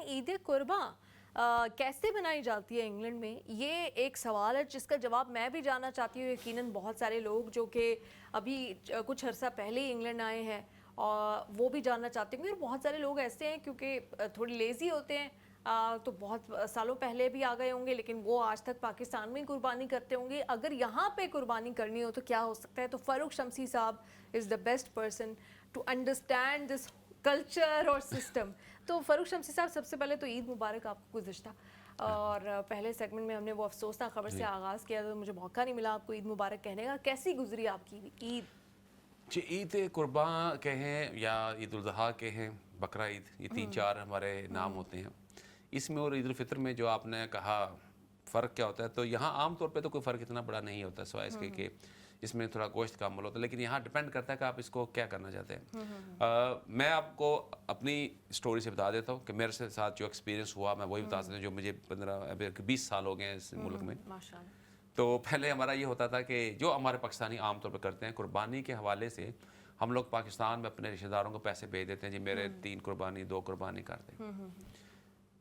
عید قرباں کیسے بنائی جاتی ہے انگلینڈ میں؟ یہ ایک سوال ہے جس کا جواب میں بھی جاننا چاہتی ہوں. یقیناً بہت سارے لوگ جو کہ ابھی کچھ عرصہ پہلے ہی انگلینڈ آئے ہیں اور وہ بھی جاننا چاہتے ہوں گے. اور بہت سارے لوگ ایسے ہیں کیونکہ تھوڑی لیزی ہوتے ہیں تو بہت سالوں پہلے بھی آ گئے ہوں گے لیکن وہ آج تک پاکستان میں قربانی کرتے ہوں گے. اگر یہاں پہ قربانی کرنی ہو تو کیا ہو سکتا ہے؟ تو فاروق شمسی صاحب is the best person to understand this culture اور سسٹم. تو فاروق شمسی صاحب، سب سے پہلے تو عید مبارک آپ کو گزشتہ. اور پہلے سیگمنٹ میں ہم نے وہ افسوسناک خبر سے آغاز کیا تو مجھے موقع نہیں ملا آپ کو عید مبارک کہنے کا. کیسی گزری آپ کی عید؟ جی، عید قرباں کہیں یا عید الاضحیٰ کہیں، بقرہ عید، یہ 3-4 ہمارے نام ہوتے ہیں. اس میں اور عید الفطر میں جو آپ نے کہا فرق کیا ہوتا ہے، تو یہاں عام طور پہ تو کوئی فرق اتنا بڑا نہیں ہوتا سوائے اس کے کہ اس میں تھوڑا گوشت کا عمل ہوتا ہے، لیکن یہاں ڈپینڈ کرتا ہے کہ آپ اس کو کیا کرنا چاہتے ہیں. میں آپ کو اپنی سٹوری سے بتا دیتا ہوں کہ میرے ساتھ جو ایکسپیرینس ہوا میں وہی بتا سکتا ہوں. جو مجھے 20 سال ہو گئے ہیں اس ملک میں. تو پہلے ہمارا یہ ہوتا تھا کہ جو ہمارے پاکستانی عام طور پہ کرتے ہیں، قربانی کے حوالے سے ہم لوگ پاکستان میں اپنے رشتہ داروں کو پیسے بھیج دیتے ہیں. جی میرے 3 قربانی 2 قربانی کر دیں.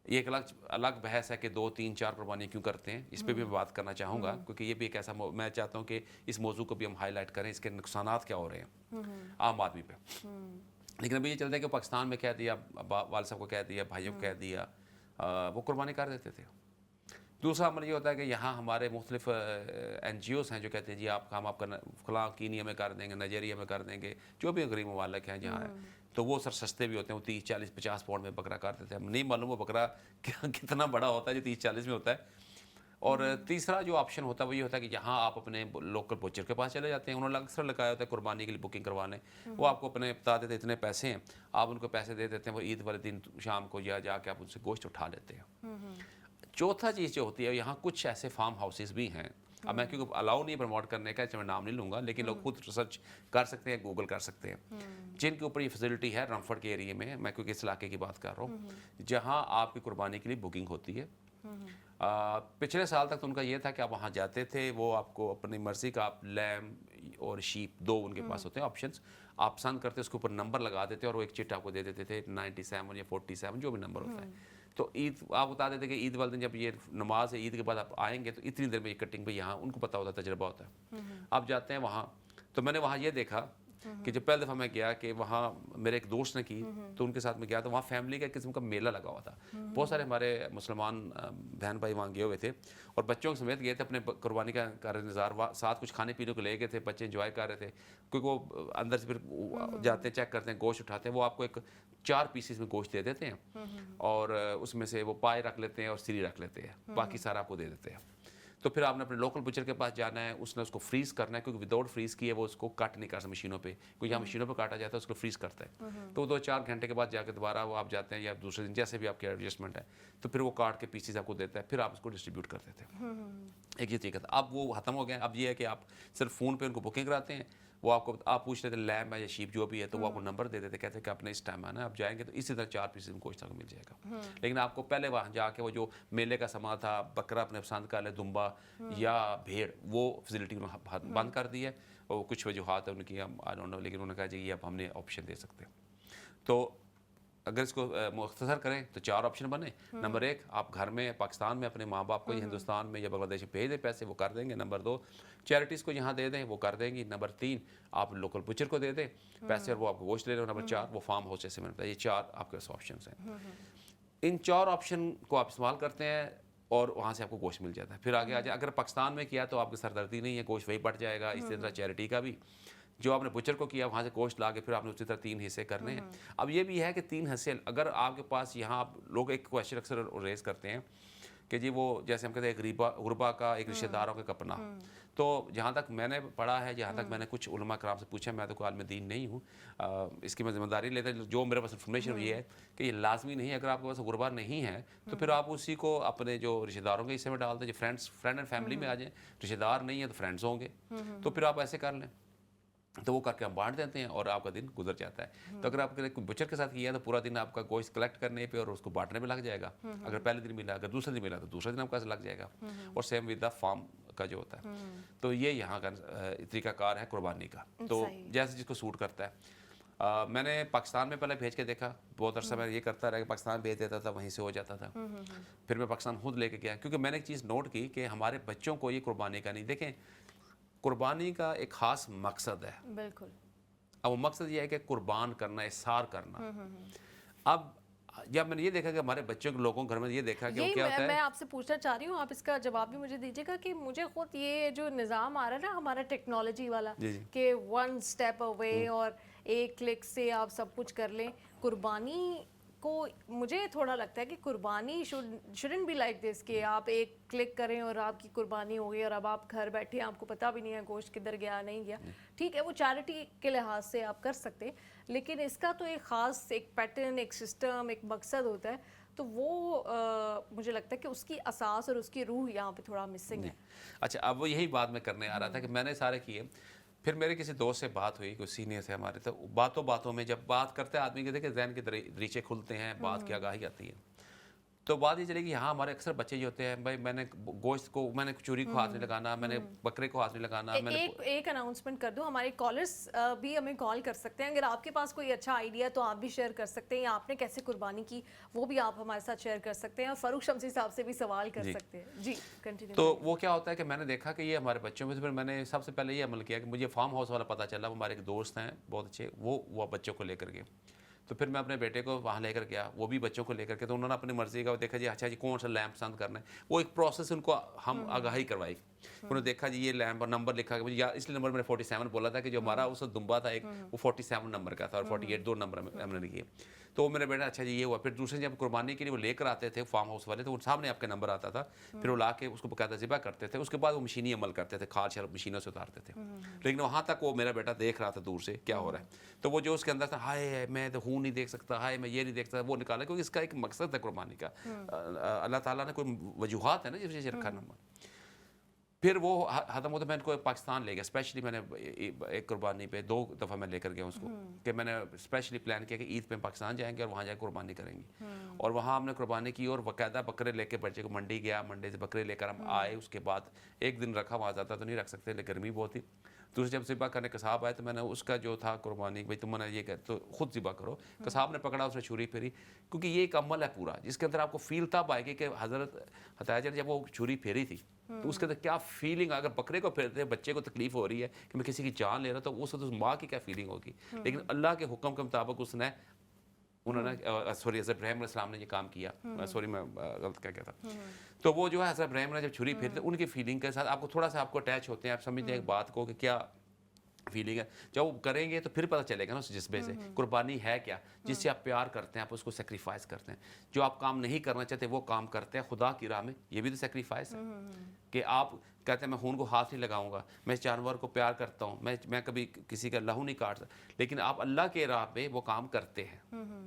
یہ ایک الگ بحث ہے کہ 2 3 4 قربانی کیوں کرتے ہیں. اس پہ بھی میں بات کرنا چاہوں گا کیونکہ یہ بھی ایک ایسا میں چاہتا ہوں کہ اس موضوع کو بھی ہم ہائی لائٹ کریں، اس کے نقصانات کیا ہو رہے ہیں عام آدمی پہ. لیکن ابھی یہ چلتا ہے کہ پاکستان میں کہہ دیا، والد صاحب کو کہہ دیا، بھائیوں کو کہہ دیا، وہ قربانی کر دیتے تھے. دوسرا عمل یہ ہوتا ہے کہ یہاں ہمارے مختلف NGOs ہیں جو کہتے ہیں جی ہم آپ کا فلاں کینیا میں کر دیں گے، نائجیریا میں کر دیں گے، جو بھی غریب ممالک ہیں جہاں ہے. تو وہ سستے بھی ہوتے ہیں، وہ 30 40 50 پاؤنڈ میں بکرا کر دیتے ہیں. ہم نہیں معلوم وہ بکرا کتنا بڑا ہوتا ہے جو 30 40 میں ہوتا ہے. اور تیسرا جو آپشن ہوتا ہے وہ یہ ہوتا ہے کہ یہاں آپ اپنے لوکل بچر کے پاس چلے جاتے ہیں. انہوں نے اکثر لگایا ہوتا ہے قربانی کے لیے بکنگ کروانے. وہ آپ کو اپنے بتا دیتے اتنے پیسے ہیں، آپ ان کو پیسے دے دیتے ہیں. وہ عید والے دن شام کو یا جا کے آپ ان سے گوشت اٹھا لیتے ہیں. چوتھا چیز جو ہوتی ہے، یہاں کچھ ایسے فارم ہاؤسز بھی ہیں. اب میں کیونکہ الاؤ نہیں پروموٹ کرنے کا، میں نام نہیں لوں گا، لیکن لوگ خود ریسرچ کر سکتے ہیں، گوگل کر سکتے ہیں، جن کے اوپر یہ فیسلٹی ہے. رمفورڈ کے ایریے میں کیونکہ اس علاقے کی بات کر رہا ہوں جہاں آپ کی قربانی کے لیے بکنگ ہوتی ہے. پچھلے سال تک تو ان کا یہ تھا کہ آپ وہاں جاتے تھے، وہ آپ کو اپنی مرضی کا، آپ لیم اور شیپ 2 ان کے پاس ہوتے ہیں آپشنس، آپ پسند کرتے اس کے اوپر نمبر لگا دیتے اور وہ ایک چٹ آپ کو دے دیتے تھے 97 یا 47 جو بھی نمبر ہوتا ہے. تو عید آپ بتا دیتے کہ عید والے دن جب یہ نماز ہے، عید کے بعد آپ آئیں گے تو اتنی دیر میں یہ کٹنگ پہ یہاں ان کو پتہ ہوتا ہے، تجربہ ہوتا ہے. آپ جاتے ہیں وہاں. تو میں نے وہاں یہ دیکھا کہ جب پہلے دفعہ میں گیا کہ وہاں میرے ایک دوست نے کی تو ان کے ساتھ میں گیا تو وہاں فیملی کا ایک قسم کا میلہ لگا ہوا تھا. بہت سارے ہمارے مسلمان بہن بھائی وہاں گئے ہوئے تھے اور بچوں کے سمیت گئے تھے. اپنے قربانی کا انتظار، ساتھ کچھ کھانے پینے کو لے گئے تھے. بچے انجوائے کر رہے تھے کیونکہ وہ اندر سے پھر جاتے ہیں، چیک کرتے ہیں، گوشت اٹھاتے ہیں. وہ آپ کو ایک 4 پیسز میں گوشت دے دیتے ہیں اور اس میں سے وہ پائے رکھ لیتے ہیں اور سری رکھ لیتے ہیں، باقی سارا آپ کو دے دیتے ہیں. تو پھر آپ نے اپنے لوکل بچر کے پاس جانا ہے، اس نے اس کو فریز کرنا ہے کیونکہ وداؤٹ فریز کیے وہ اس کو کٹ نہیں کر سکتے مشینوں پہ، کیونکہ یہاں مشینوں پہ کاٹا جاتا ہے اس کو فریز کرتا ہے. تو 2-4 گھنٹے کے بعد جا کے دوبارہ وہ آپ جاتے ہیں یا دوسرے دن جیسے بھی آپ کی ایڈجسٹمنٹ ہے تو پھر وہ کاٹ کے پیسز آپ کو دیتا ہے، پھر آپ اس کو ڈسٹریبیوٹ کر دیتے ہیں. ایک یہ طریقہ تھا. اب وہ ختم ہو گیا. اب یہ ہے کہ آپ صرف فون پہ ان کو بکنگ کراتے ہیں، وہ آپ پوچھ لیتے ہیں لیم ہے یا شیپ جو بھی ہے تو وہ آپ کو نمبر دے دیتے، کہتے ہیں کہ آپ نے اس ٹائم آنا ہے، آپ جائیں گے تو اسی طرح 4 پیسز میں گوشت آپ کو مل جائے گا. لیکن آپ کو پہلے وہاں جا کے وہ جو میلے کا سامان تھا، بکرا اپنے پسند کا لے، دمبا یا بھیڑ، وہ فیسلٹی انہوں نے بند کر دی ہے. اور کچھ وجوہات ہیں ان کی، ہم آئی ڈونٹ نو، لیکن انہوں نے کہا جی یہ اب ہم نے آپشن دے سکتے ہیں. تو اگر اس کو مختصر کریں تو 4 آپشن بنے. نمبر 1، آپ گھر میں پاکستان میں اپنے ماں باپ کو ہندوستان میں یا بنگلہ دیش میں بھیج دیں پیسے، وہ کر دیں گے. نمبر 2، چیریٹیز کو یہاں دے دیں، وہ کر دیں گی. نمبر 3، آپ لوکل بچر کو دے دیں پیسے اور وہ آپ کو گوشت لے لیں. نمبر 4، وہ فارم ہاؤس جیسے میں نے بتایا. یہ 4 آپ کے پاس آپشنس ہیں. ان 4 آپشن کو آپ استعمال کرتے ہیں اور وہاں سے آپ کو گوشت مل جاتا ہے. پھر آگے آ جائے، اگر پاکستان میں کیا تو آپ کی سردردی نہیں ہے، گوشت وہی بٹ جائے گا. اسی طرح چیریٹی کا بھی، جو آپ نے بچر کو کیا وہاں سے گوشت لا کے پھر آپ نے اسی طرح 3 حصے کرنے ہیں. اب یہ بھی ہے کہ 3 حصے اگر آپ کے پاس، یہاں لوگ ایک کویشچن اکثر ریز کرتے ہیں کہ جی وہ جیسے ہم کہتے ہیں غربا کا ایک رشتہ داروں کا اپنا. تو جہاں تک میں نے پڑھا ہے، جہاں تک میں نے کچھ علماء کرام سے پوچھا، میں تو کوئی عالم دین نہیں ہوں، اس کی میں ذمہ داری لیتا ہوں. جو میرے پاس انفارمیشن یہ ہے کہ یہ لازمی نہیں ہے. اگر آپ کے پاس غربا نہیں ہے تو پھر آپ اسی کو اپنے جو رشتہ داروں کے حصے میں ڈال دیں. جو فرینڈ اینڈ فیملی میں آ جائیں. رشتہ دار نہیں ہے تو فرینڈز ہوں گے، تو پھر آپ ایسے کر لیں. تو وہ کر کے ہم بانٹ دیتے ہیں اور آپ کا دن گزر جاتا ہے. تو اگر آپ کوئی بچر کے ساتھ کیا تو پورا دن آپ کا گوشت کلیکٹ کرنے پہ اور اس کو بانٹنے پہ لگ جائے گا. اگر پہلے دن ملا، اگر دوسرے دن ملا تو دوسرے دن آپ کا لگ جائے گا. اور سیم ود دا فارم کا جو ہوتا ہے. تو یہ یہاں کا طریقہ کار ہے قربانی کا. تو جیسے جس کو سوٹ کرتا ہے. میں نے پاکستان میں پہلے بھیج کے دیکھا، بہت عرصہ میں یہ کرتا رہا کہ پاکستان بھیج دیتا تھا، وہیں سے ہو جاتا تھا. پھر میں پاکستان خود لے کے گیا، کیونکہ میں نے ایک چیز نوٹ کی کہ ہمارے بچوں کو یہ قربانی کا نہیں. دیکھیں قربانی کا ایک خاص مقصد ہے. بالکل. اب وہ مقصد یہ ہے کہ قربان کرنا، احسار کرنا. اب جب میں نے یہ دیکھا کہ ہمارے بچوں کے لوگوں گھر میں یہ دیکھا کہ وہ کیا ہوتا ہے. میں آپ سے پوچھنا چاہ رہی ہوں، آپ اس کا جواب بھی مجھے دیجیے گا کہ مجھے خود یہ جو نظام آ رہا ہے نا ہمارا ٹیکنالوجی والا کہ ون سٹیپ اوے اور ایک کلک سے آپ سب کچھ کر لیں، قربانی کو مجھے تھوڑا لگتا ہے کہ قربانی شوڈنٹ بی لائک دس کہ آپ ایک کلک کریں اور آپ کی قربانی ہو گئی اور اب آپ گھر بیٹھے آپ کو پتہ بھی نہیں ہے گوشت کدھر گیا نہیں گیا. ٹھیک ہے وہ چیریٹی کے لحاظ سے آپ کر سکتے، لیکن اس کا تو ایک خاص ایک پیٹرن، ایک سسٹم، ایک مقصد ہوتا ہے. تو وہ مجھے لگتا ہے کہ اس کی اساس اور اس کی روح یہاں پہ تھوڑا مسنگ ہے. اچھا اب وہ یہی بات میں کرنے آ رہا تھا کہ میں نے سارے کیے. پھر میرے کسی دوست سے بات ہوئی، کوئی سینئر تھے ہمارے، تو باتوں میں جب بات کرتے ہیں آدمی کے دیکھے ذہن کے دریچے کھلتے ہیں، بات کی آگاہی آتی ہے. تو بات یہ چلے گی یہاں ہمارے اکثر بچے جو ہوتے ہیں بھائی میں نے گوشت کو میں نے چوری کو ہاتھ نہیں لگانا، میں نے بکرے کو ہاتھ نہیں لگانا. ایک اناؤنسمنٹ کر دو، ہمارے کالرز بھی ہمیں کال کر سکتے ہیں. اگر آپ کے پاس کوئی اچھا آئیڈیا تو آپ بھی شیئر کر سکتے ہیں، یا آپ نے کیسے قربانی کی وہ بھی آپ ہمارے ساتھ شیئر کر سکتے ہیں، اور فاروق شمسی صاحب سے بھی سوال کر سکتے ہیں. جی کنٹینیو. تو وہ کیا ہوتا ہے کہ میں نے دیکھا کہ یہ ہمارے بچوں میں، پھر میں نے سب سے پہلے یہ عمل کیا کہ مجھے فارم ہاؤس والا پتہ چلا، وہ ہمارے ایک دوست ہیں بہت اچھے، وہ بچوں کو لے کر گئے. تو پھر میں اپنے بیٹے کو وہاں لے کر گیا، وہ بھی بچوں کو لے کر کے، تو انہوں نے اپنی مرضی کا دیکھا جی اچھا جی کون سا لیمپ پسند کرنا ہے. وہ ایک پروسیس ان کو ہم آگاہی کروائی. انہوں نے دیکھا جی یہ لیمپ اور نمبر لکھا کہ یا اس لیے نمبر میں نے 47 بولا تھا کہ جو ہمارا اس دمبا تھا ایک وہ 47 نمبر کا تھا اور 48 دو نمبر ہم نے لکھے. تو وہ میرے بیٹا اچھا جی یہ ہوا. پھر دوسرے جب قربانی کے لیے وہ لے کر آتے تھے فارم ہاؤس والے، تو ان سامنے آپ کا نمبر آتا تھا، پھر وہ لا کے اس کو باقاعدہ ذبح کرتے تھے. اس کے بعد وہ مشینی عمل کرتے تھے، کھال شال مشینوں سے اتارتے تھے. لیکن وہاں تک وہ میرا بیٹا دیکھ رہا تھا دور سے کیا ہو رہا ہے. تو وہ جو اس کے اندر تھا، ہائے میں تو خون نہیں دیکھ سکتا، ہائے میں یہ نہیں دیکھ سکتا، وہ نکالا، کیونکہ اس کا ایک مقصد ہے قربانی کا. اللہ تعالیٰ نے کوئی وجوہات ہے نا جس وجہ سے رکھا نمبر. پھر وہ ختم ہوتا، میں ان کو پاکستان لے گیا. اسپیشلی میں نے ایک قربانی پہ 2 دفعہ میں لے کر گیا اس کو، کہ میں نے اسپیشلی پلان کیا کہ عید پہ پاکستان جائیں گے اور وہاں جا کے قربانی کریں گے. اور وہاں ہم نے قربانی کی اور باقاعدہ بکرے لے کے بچے کو منڈی گیا، منڈی سے بکرے لے کر ہم آئے. اس کے بعد ایک دن رکھا، وہاں زیادہ تو نہیں رکھ سکتے، لیکن گرمی بہت تھی. دوسرے جب ذبح کرنے کساب آئے تو میں نے اس کا جو تھا قربانی بھائی تم نے یہ کہ تو خود ذبح کرو. کساب نے پکڑا، اس نے چھری پھیری، کیونکہ یہ ایک عمل ہے پورا جس کے اندر آپ کو فیل تب آئے گی کہ حضرت حتیجہ نے جب وہ چھری پھیری تھی تو اس کے اندر کیا فیلنگ، اگر بکرے کو پھیرتے ہیں بچے کو تکلیف ہو رہی ہے کہ میں کسی کی جان لے رہا ہوں، تو اس وقت اس ماں کی کیا فیلنگ ہوگی. لیکن اللہ کے حکم کے مطابق انہوں نے سوری حضرت ابراہیم علیہ السلام نے یہ کام کیا. سوری میں غلط کیا تھا. تو وہ جو ہے حضرت ابراہیم نے جب چھری پھیرتے ان کی فیلنگ کے ساتھ آپ کو تھوڑا سا آپ کو اٹیچ ہوتے ہیں، آپ سمجھتے ہیں ایک بات کو کہ کیا فیلنگ ہے. جب وہ کریں گے تو پھر پتہ چلے گا نا اس جذبے سے قربانی ہے کیا. جس سے آپ پیار کرتے ہیں آپ اس کو سیکریفائز کرتے ہیں. جو آپ کام نہیں کرنا چاہتے وہ کام کرتے ہیں خدا کی راہ میں، یہ بھی تو سیکریفائز ہے. کہ آپ کہتے ہیں میں خون کو ہاتھ نہیں لگاؤں گا، میں اس جانور کو پیار کرتا ہوں، میں کبھی کسی کا لہو نہیں کاٹتا، لیکن آپ اللہ کے راہ پہ وہ کام کرتے ہیں.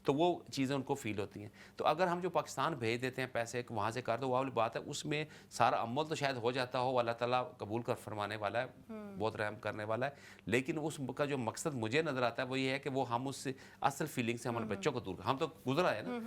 تو وہ چیزیں ان کو فیل ہوتی ہیں. تو اگر ہم جو پاکستان بھیج دیتے ہیں پیسے وہاں سے کر دو، وہ والی بات ہے، اس میں سارا عمل تو شاید ہو جاتا ہو، اللہ تعالیٰ قبول کر فرمانے والا ہے، بہت رحم کرنے والا ہے. لیکن اس کا جو مقصد مجھے نظر آتا ہے وہ یہ ہے کہ وہ ہم اس سے اصل فیلنگ سے ہمارے بچوں کو دور کر، ہم تو گزرا ہے نا،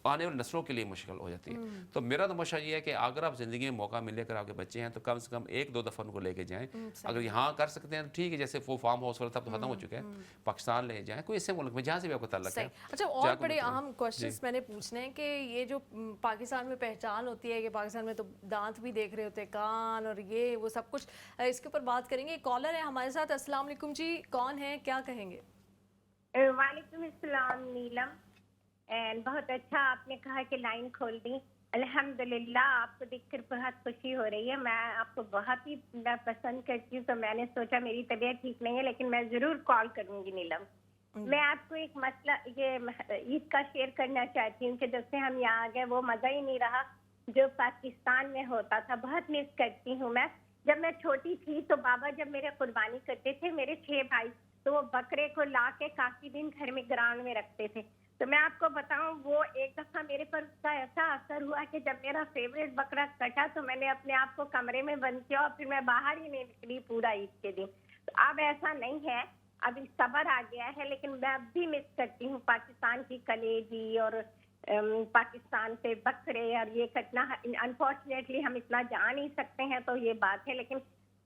آنے والی نسلوں کے لیے مشکل ہو جاتی ہے. تو میرا تو مشورہ یہ ہے کہ اگر آپ زندگی میں موقع ملے کر آپ کے بچے ہیں تو کم سے کم 1-2 دفعہ ان کو لے کے جائیں. اگر یہاں کر سکتے ہیں ٹھیک ہے، جیسے وہ فارم ہاؤس والا تب تو ختم ہو چکا ہے، پاکستان لے جائیں، کوئی ایسے ملک میں جہاں سے بھی آپ کو تعلق ہے. اچھا اور بڑے اہم کوشچنس میں نے پوچھنے ہیں کہ یہ جو پاکستان میں پہچان ہوتی ہے کہ پاکستان میں تو دانت بھی دیکھ رہے ہوتے ہیں، کان اور یہ وہ سب کچھ، اس کے اوپر بات کریں گے. کالر ہے ہمارے ساتھ. السلام علیکم جی، کون ہے، کیا کہیں گے؟ وعلیکم السلام نیلم. بہت اچھا آپ نے کہا کہ لائن کھول دی. الحمدللہ آپ کو دیکھ کر بہت خوشی ہو رہی ہے. میں آپ کو بہت ہی پسند کرتی ہوں، تو میں نے سوچا میری طبیعت ٹھیک نہیں ہے لیکن میں ضرور کال کروں گی نیلم. میں آپ کو ایک مسئلہ یہ عید کا شیئر کرنا چاہتی ہوں کہ جب سے ہم یہاں آ گئے وہ مزہ ہی نہیں رہا جو پاکستان میں ہوتا تھا. بہت مس کرتی ہوں میں. جب میں چھوٹی تھی تو بابا جب میرے قربانی کرتے تھے، میرے 6 بھائی، تو وہ بکرے کو لا کے کافی دن گھر میں گراؤنڈ میں رکھتے تھے. تو میں آپ کو بتاؤں وہ ایک دفعہ میرے پر اس کا ایسا اثر ہوا کہ جب میرا فیوریٹ بکرا کٹا تو میں نے اپنے آپ کو کمرے میں بند کیا اور پھر میں باہر ہی نہیں نکلی پورا عید کے دن. تو اب ایسا نہیں ہے، اب صبر آ گیا ہے، لیکن میں اب بھی مس کرتی ہوں پاکستان کی کلیجی اور پاکستان سے بکرے اور یہ کٹنا. انفارچونیٹلی ہم اتنا جا نہیں سکتے ہیں تو یہ بات ہے، لیکن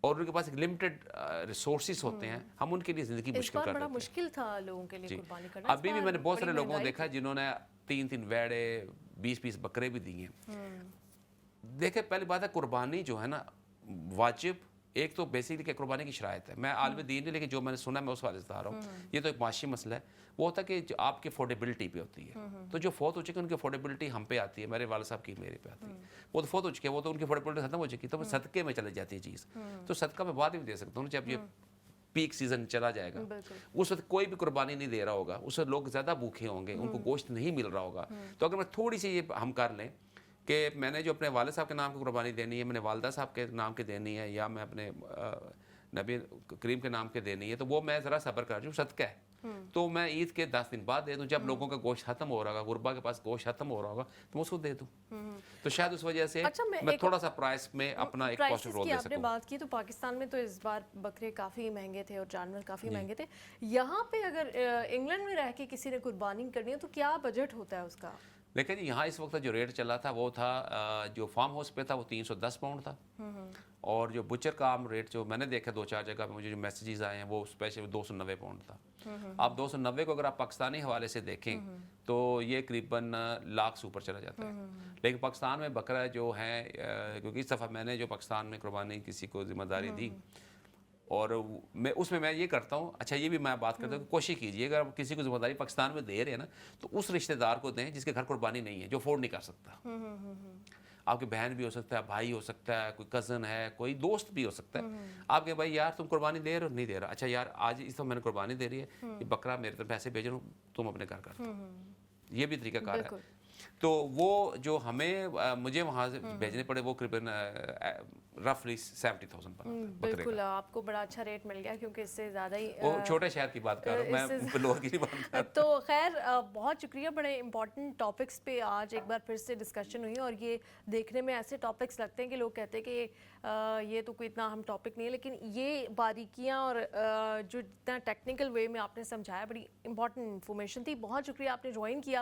اور ان کے پاس ایک لمیٹڈ ریسورسز ہوتے ہیں, ہم ان کے لیے زندگی اس مشکل بار کر بڑا دیتے ہیں. مشکل تھا لوگوں کے لیے جی. قربانی کرنا. اس ابھی بھی بار میں نے بہت سارے بڑی لوگوں کو مہنگائی دیکھا جنہوں نے 3 ویڑے 20 بکرے بھی دیے ہیں. دیکھیں پہلی بات ہے قربانی جو ہے نا واجب, ایک تو بیسیکلی کہ قربانی کی شرائط ہے, میں عالم دین نہیں لیکن جو میں نے سنا میں اس حوالے سے بتا رہا ہوں. یہ تو ایک معاشی مسئلہ ہے, وہ ہوتا ہے کہ جو آپ کی افورڈیبلٹی پہ ہوتی ہے. تو جو فوت ہو چکے ان کی افورڈیبلٹی ہم پہ آتی ہے, میرے والد صاحب کی میرے پہ آتی ہے. وہ تو فوت ہو چکے, وہ تو ان کی افورڈیبلٹی ختم ہو چکی, تو وہ صدقے میں چلے جاتی ہے چیز. تو صدقہ میں بعد میں دے سکتا ہوں جب یہ پیک سیزن چلا جائے گا. اس وقت کوئی بھی قربانی نہیں دے رہا ہوگا, اس وقت لوگ زیادہ بھوکے ہوں گے, ان کو گوشت نہیں مل رہا ہوگا. تو اگر میں تھوڑی سی یہ ہم کر لیں کہ میں نے جو اپنے والد صاحب کے نام کی قربانی دینی ہے, میں نے والدہ صاحب کے نام کے دینی ہے, یا میں اپنے نبی کریم کے نام کے دینی ہے, تو وہ میں ذرا صبر کر جوں, صدقہ ہے. تو میں عید کے 10 دن بعد دے دوں, جب لوگوں کا گوشت ختم ہو رہا ہوگا, غربا کے پاس گوشت ختم ہو رہا ہوگا, تو میں اس کو دے دوں. تو شاید اس وجہ سے میں تھوڑا سا پرائس میں اپنا ایک پازیٹیو رول دے آپ نے سکوں. بات کی تو پاکستان میں تو اس بار بکرے کافی مہنگے تھے اور جانور کافی مہنگے تھے. یہاں پہ اگر انگلینڈ میں رہ کے کسی نے قربانی کرنی ہے تو کیا بجٹ ہوتا ہے اس کا؟ لیکن یہاں اس وقت جو ریٹ چلا تھا وہ تھا, جو فارم ہاؤس پہ تھا وہ 310 پاؤنڈ تھا, اور جو بچر کا عام ریٹ جو میں نے دیکھا 2-4 جگہ پہ مجھے جو میسیجز آئے ہیں وہ اسپیشل 290 پاؤنڈ تھا. آپ 290 کو اگر آپ پاکستانی حوالے سے دیکھیں تو یہ قریباً لاکھ سے اوپر چلا جاتا ہے. لیکن پاکستان میں بکرا جو ہے, کیونکہ اس دفعہ میں نے جو پاکستان میں قربانی کسی کو ذمہ داری دی, اور میں اس میں یہ کرتا ہوں, اچھا یہ بھی میں بات کرتا ہوں کہ کوشش کیجیے اگر آپ کسی کو ذمہ داری پاکستان میں دے رہے ہیں نا, تو اس رشتہ دار کو دیں جس کے گھر قربانی نہیں ہے, جو افورڈ نہیں کر سکتا. آپ کی بہن بھی ہو سکتا ہے, بھائی ہو سکتا ہے, کوئی کزن ہے, کوئی دوست بھی ہو سکتا ہے. آپ کے بھائی یار تم قربانی دے رہے ہو, نہیں دے رہا, اچھا یار آج اس وقت میں نے قربانی دے رہی ہے, یہ بکرا میرے طرف پیسے بھیج رہا ہوں, تم اپنے گھر کر دو. یہ بھی طریقہ کار ہے. تو وہ جو ہمیں مجھے وہاں سے بھیجنے پڑے وہ قریباً رفلی 70,000 پر بکرے بالکل, کا. آپ کو بڑا اچھا ریٹ مل گیا کیونکہ اس سے زیادہ ہی وہ چھوٹے شہر کی بات کر رہا ہوں میں, لوور کی نہیں بات کر رہا. تو خیر بہت شکریہ, بڑے امپورٹنٹ ٹاپکس پہ آج ایک بار پھر سے ڈسکشن ہوئی, اور یہ دیکھنے میں ایسے ٹاپکس لگتے ہیں کہ لوگ کہتے ہیں کہ یہ تو کوئی اتنا اہم ٹاپک نہیں ہے, لیکن یہ باریکیاں اور جو اتنا ٹیکنیکل وے میں آپ نے سمجھایا, بڑی امپورٹنٹ انفارمیشن تھی. بہت شکریہ آپ نے جوائن کیا.